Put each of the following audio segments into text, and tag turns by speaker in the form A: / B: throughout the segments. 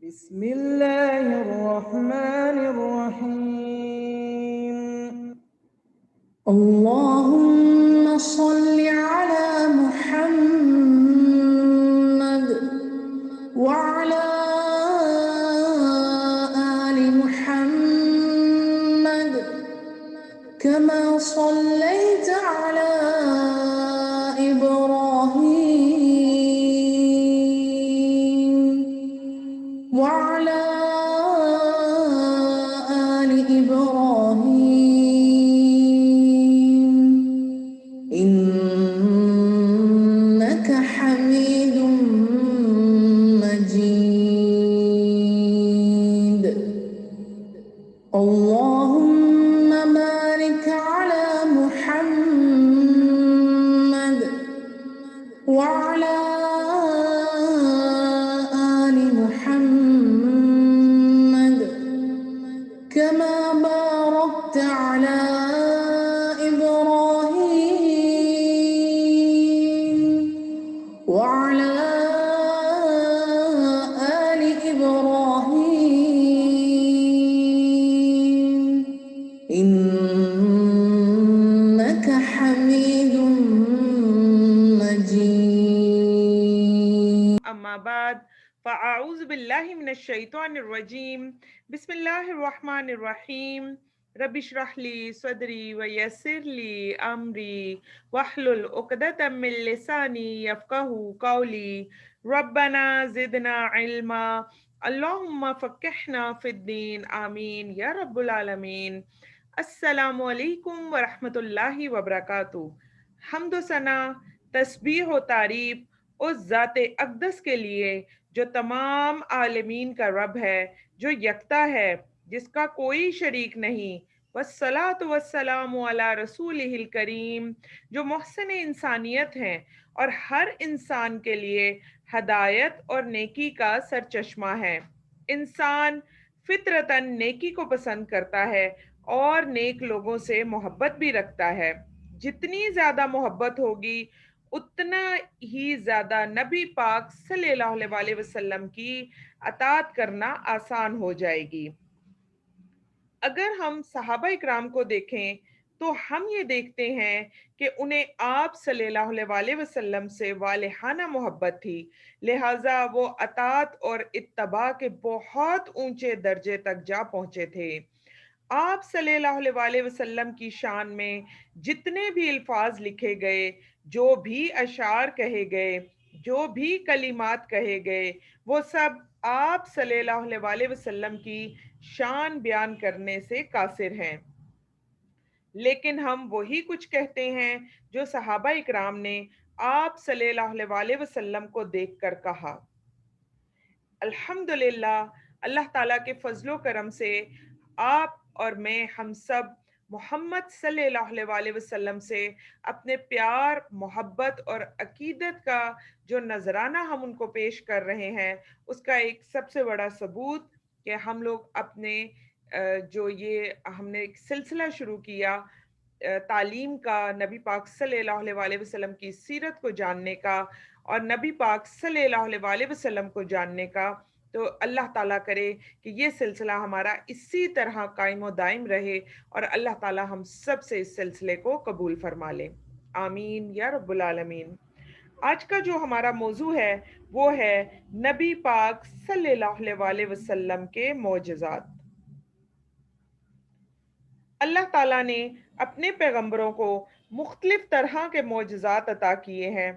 A: بسم الله الرحمن الرحيم.
B: اللهم صل على محمد وعلى آل محمد كما صليت على إبراهيم وعلى آل إبراهيم إنك حميد مجيد. اللهم بارك على محمد وعلى آل محمد كما باركت على إبراهيم وعلى آل إبراهيم إنك حميد مجيد.
C: اما بعد فاعوذ باللہ من الشیطان الرجیم بسم اللہ الرحمن الرحیم رب اشرح لی صدری ویسر لی امری واحلل عقدۃ من لسانی یفقهوا قولی ربنا زدنا علما اللہم فقہنا فی الدین آمین یا رب العالمین۔ السلام علیکم ورحمۃ اللہ وبرکاتہ۔ حمد و ثنا، تسبیح و تعریف اس ذات اقدس کے لیے جو تمام عالمین کا رب ہے، جو یکتا ہے، جس کا کوئی شریک نہیں۔ والصلاۃ والسلام علی رسولہ الکریم، جو محسن انسانیت ہیں اور ہر انسان کے لیے ہدایت اور نیکی کا سرچشمہ ہے۔ انسان فطرتاً نیکی کو پسند کرتا ہے اور نیک لوگوں سے محبت بھی رکھتا ہے۔ جتنی زیادہ محبت ہوگی اتنا ہی زیادہ نبی پاک صلی اللہ علیہ وسلم کی اطاعت کرنا آسان ہو جائے گی۔ اگر ہم صحابہ اکرام کو دیکھیں تو ہم یہ دیکھتے ہیں کہ انہیں آپ صلی اللہ علیہ وسلم سے والہانہ محبت تھی، لہٰذا وہ اطاعت اور اتباع کے بہت اونچے درجے تک جا پہنچے تھے۔ آپ صلی اللہ علیہ وسلم کی شان میں جتنے بھی الفاظ لکھے گئے، جو بھی اشعار کہے گئے، جو بھی کلمات کہے گئے، وہ سب آپ صلی اللہ علیہ وسلم کی شان بیان کرنے سے قاصر ہیں۔ لیکن ہم وہی کچھ کہتے ہیں جو صحابہ اکرام نے آپ صلی اللہ علیہ وسلم کو دیکھ کر کہا۔ الحمدللہ، اللہ تعالیٰ کے فضل و کرم سے آپ اور میں، ہم سب محمد صلی اللہ علیہ وسلم سے اپنے پیار، محبت اور عقیدت کا جو نذرانہ ہم ان کو پیش کر رہے ہیں، اس کا ایک سب سے بڑا ثبوت کہ ہم لوگ اپنے جو یہ ہم نے ایک سلسلہ شروع کیا تعلیم کا، نبی پاک صلی اللہ علیہ وسلم کی سیرت کو جاننے کا اور نبی پاک صلی اللہ علیہ وسلم کو جاننے کا، تو اللہ تعالیٰ کرے کہ یہ سلسلہ ہمارا اسی طرح قائم و دائم رہے اور اللہ تعالیٰ ہم سب سے اس سلسلے کو قبول فرما لے، آمین یا رب العالمین۔ آج کا جو ہمارا موضوع ہے وہ ہے نبی پاک صلی اللہ علیہ وسلم کے معجزات۔ اللہ تعالیٰ نے اپنے پیغمبروں کو مختلف طرح کے معجزات عطا کیے ہیں۔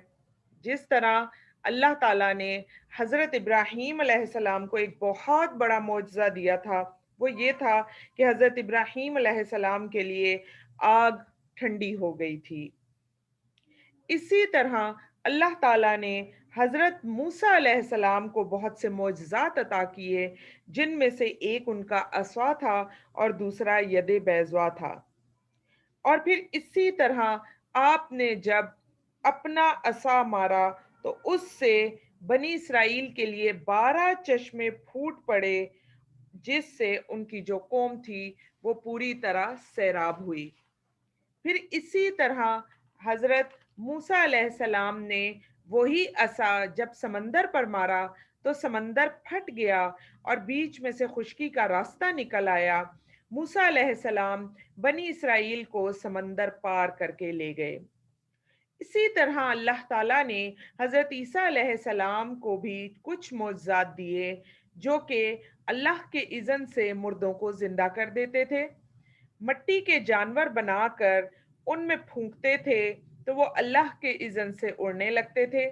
C: جس طرح اللہ تعالیٰ نے حضرت ابراہیم علیہ السلام کو ایک بہت بڑا معجزہ دیا تھا، وہ یہ تھا کہ حضرت ابراہیم علیہ السلام کے لیے آگ ٹھنڈی ہو گئی تھی۔ اسی طرح اللہ تعالیٰ نے حضرت موسیٰ علیہ السلام کو بہت سے معجزات عطا کیے، جن میں سے ایک ان کا عصا تھا اور دوسرا ید بیضا تھا۔ اور پھر اسی طرح آپ نے جب اپنا عصا مارا تو اس سے بنی اسرائیل کے لیے 12 چشمے پھوٹ پڑے، جس سے ان کی جو قوم تھی وہ پوری طرح سیراب ہوئی۔ پھر اسی طرح حضرت موسیٰ علیہ السلام نے وہی عصا جب سمندر پر مارا تو سمندر پھٹ گیا اور بیچ میں سے خشکی کا راستہ نکل آیا۔ موسیٰ علیہ السلام بنی اسرائیل کو سمندر پار کر کے لے گئے۔ اسی طرح اللہ تعالیٰ نے حضرت عیسیٰ علیہ السلام کو بھی کچھ معجزات دیے جو کہ اللہ کے اذن سے مردوں کو زندہ کر دیتے تھے، مٹی کے جانور بنا کر ان میں پھونکتے تھے تو وہ اللہ کے اذن سے اڑنے لگتے تھے۔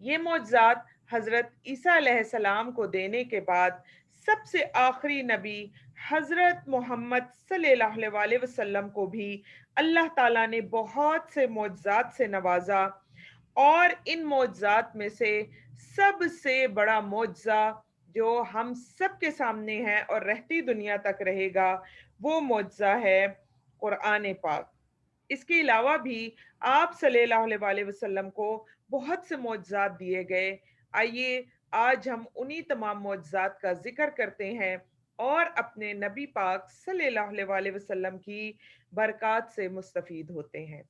C: یہ معجزات حضرت عیسیٰ علیہ السلام کو دینے کے بعد سب سے آخری نبی حضرت محمد صلی اللہ علیہ وسلم کو بھی اللہ تعالیٰ نے بہت سے معجزات سے نوازا، اور ان معجزات میں سے سب سے بڑا معجزہ جو ہم سب کے سامنے ہے اور رہتی دنیا تک رہے گا، وہ معجزہ ہے قرآن پاک۔ اس کے علاوہ بھی آپ صلی اللہ علیہ وسلم کو بہت سے معجزات دیے گئے۔ آئیے آج ہم انہی تمام معجزات کا ذکر کرتے ہیں اور اپنے نبی پاک صلی اللہ علیہ وسلم کی برکات سے مستفید ہوتے ہیں۔